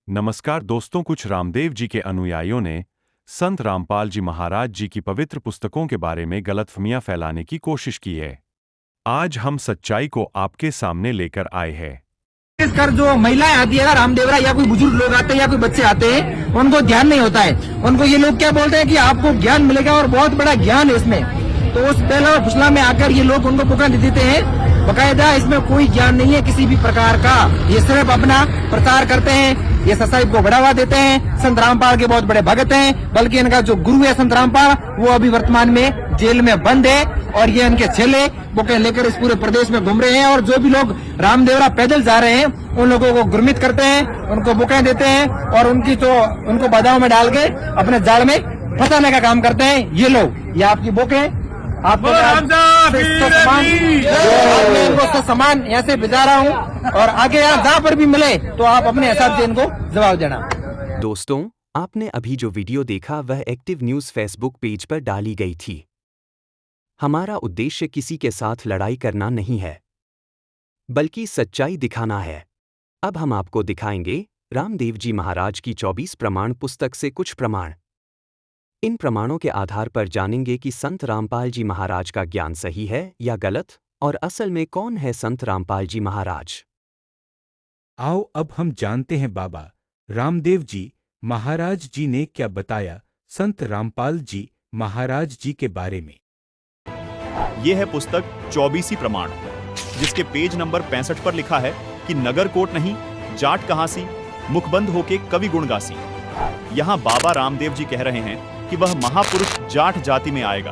नमस्कार दोस्तों, कुछ रामदेव जी के अनुयायियों ने संत रामपाल जी महाराज जी की पवित्र पुस्तकों के बारे में गलतफहमियां फैलाने की कोशिश की है। आज हम सच्चाई को आपके सामने लेकर आए हैं। कर जो महिलाएं आती है, रामदेवरा या कोई बुजुर्ग लोग आते हैं या कोई बच्चे आते हैं, उनको ध्यान नहीं होता है। उनको ये लोग क्या बोलते हैं कि आपको ज्ञान मिलेगा और बहुत बड़ा ज्ञान है इसमें। तो उस पहला फुसला में आकर ये लोग उनको पुकार देते हैं। बकायदा इसमें कोई ज्ञान नहीं है किसी भी प्रकार का। ये सिर्फ अपना प्रचार करते हैं, ये ससाई को बढ़ावा देते हैं। संत रामपाल के बहुत बड़े भगत हैं, बल्कि इनका जो गुरु है संत रामपाल, वो अभी वर्तमान में जेल में बंद है। और ये इनके चेले बुके लेकर इस पूरे प्रदेश में घूम रहे हैं। और जो भी लोग रामदेवरा पैदल जा रहे हैं, उन लोगों को गुरमित करते हैं, उनको बुकें देते हैं और उनको बाधाओं में डाल के अपने जाल में फंसाने का काम करते हैं। ये लोग, ये आपकी बुकें, आपको सामान यहाँ से भिजा रहा हूँ और आगे यहाँ जहाँ पर भी मिले तो आप अपने हिसाब से इनको जवाब देना। दोस्तों, आपने अभी जो वीडियो देखा वह एक्टिव न्यूज़ फेसबुक पेज पर डाली गई थी। हमारा उद्देश्य किसी के साथ लड़ाई करना नहीं है, बल्कि सच्चाई दिखाना है। अब हम आपको दिखाएंगे रामदेव जी महाराज की 24 प्रमाण पुस्तक से कुछ प्रमाण। इन प्रमाणों के आधार पर जानेंगे कि संत रामपाल जी महाराज का ज्ञान सही है या गलत, और असल में कौन है संत रामपाल जी महाराज। आओ अब हम जानते हैं बाबा रामदेव जी महाराज जी ने क्या बताया संत रामपाल जी महाराज जी के बारे में। ये है पुस्तक 24 प्रमाण, जिसके पेज नंबर 65 पर लिखा है कि नगर कोट नहीं, जाट कहां सी, मुखबंद होके कवि गुण गासी। यहाँ बाबा रामदेव जी कह रहे हैं कि वह महापुरुष जाट जाति में आएगा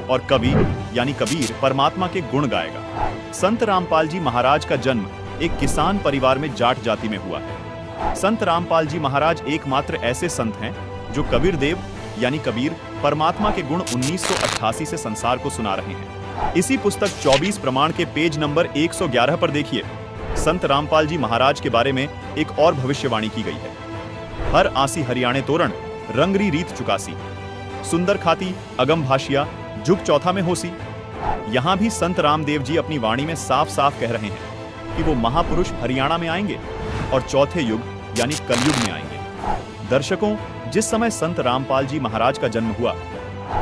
और कवि यानी कबीर परमात्मा के गुण गाएगा। संत रामपाल जी महाराज का जन्म एक किसान परिवार में जाट जाति में हुआ है। संत रामपाल जी महाराज एकमात्र ऐसे संत हैं जो कबीर देव यानी कबीर परमात्मा के गुण 1988 से संसार को सुना रहे हैं। इसी पुस्तक 24 प्रमाण के पेज नंबर 111 पर देखिए, संत रामपाल जी महाराज के बारे में एक और भविष्यवाणी की गई है। हर आसी हरियाणे तोरण, रंगरी रीत चुकासी, सुंदर खाती अगम भाषिया, जुग चौथा में होसी। यहां भी संत रामदेव जी अपनी वाणी में साफ साफ कह रहे हैं कि वो महापुरुष हरियाणा में आएंगे और चौथे युग यानी कलयुग में आएंगे। दर्शकों, जिस समय संत रामपाल जी महाराज का जन्म हुआ,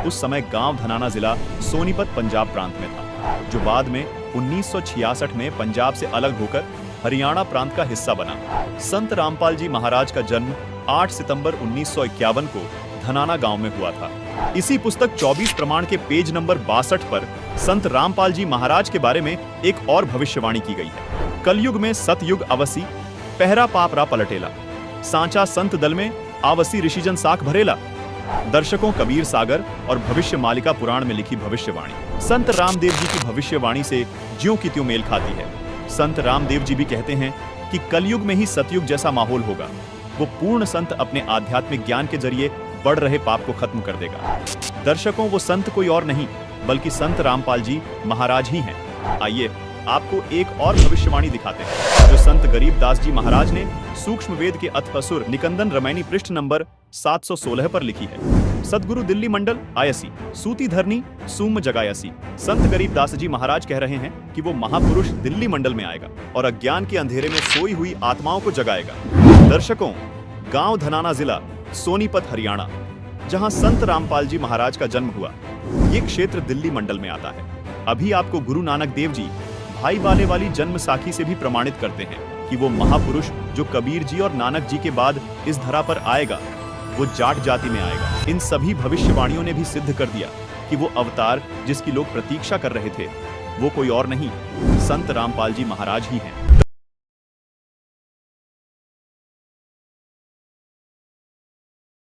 उस समय गांव धनाना जिला सोनीपत पंजाब प्रांत में था, जो बाद में 1966 में पंजाब से अलग होकर हरियाणा प्रांत का हिस्सा बना। संत रामपाल जी महाराज का जन्म 8 सितंबर 1951 को धनाना गांव में हुआ था। इसी पुस्तक 24 प्रमाण के पेज नंबर 62 पर संत रामपाल जी महाराज के बारे में एक और भविष्यवाणी की गई है। कलयुग में सतयुग अवसी, पहरा पाप रा पलटेला, सांचा संत दल में आवसी ऋषिजन साख भरेला। दर्शकों, कबीर सागर और भविष्य मालिका पुराण में लिखी भविष्यवाणी संत रामदेव जी की भविष्यवाणी से ज्यों की त्यों मेल खाती है। संत रामदेव जी भी कहते हैं कि कलयुग में ही सतयुग जैसा माहौल होगा। वो पूर्ण संत अपने आध्यात्मिक ज्ञान के जरिए बढ़ रहे पाप को खत्म कर देगा। दर्शकों, वो संत कोई और नहीं बल्कि संत रामपाल जी महाराज ही हैं। आइए आपको एक और भविष्यवाणी दिखाते हैं, जो संत गरीबदास जी महाराज ने सूक्ष्म वेद के अथपसुर निकंदन रामायणी पृष्ठ नंबर 716 पर लिखी है। सदगुरु दिल्ली मंडल आयसी, सूती धरनी सूम जगायसी। संत गरीबदास जी महाराज कह रहे हैं कि वो महापुरुष दिल्ली मंडल में आएगा और अज्ञान के अंधेरे में सोई हुई आत्माओं को जगाएगा। दर्शकों, गांव धनाना जिला सोनीपत हरियाणा, जहां संत रामपाल जी महाराज का जन्म हुआ, ये क्षेत्र दिल्ली मंडल में आता है। अभी आपको गुरु नानक देव जी भाई बाले वाली जन्म साखी से भी प्रमाणित करते हैं कि वो महापुरुष जो कबीर जी और नानक जी के बाद इस धरा पर आएगा, वो जाट जाति में आएगा। इन सभी भविष्यवाणियों ने भी सिद्ध कर दिया कि वो अवतार जिसकी लोग प्रतीक्षा कर रहे थे, वो कोई और नहीं, संत रामपाल जी महाराज ही हैं।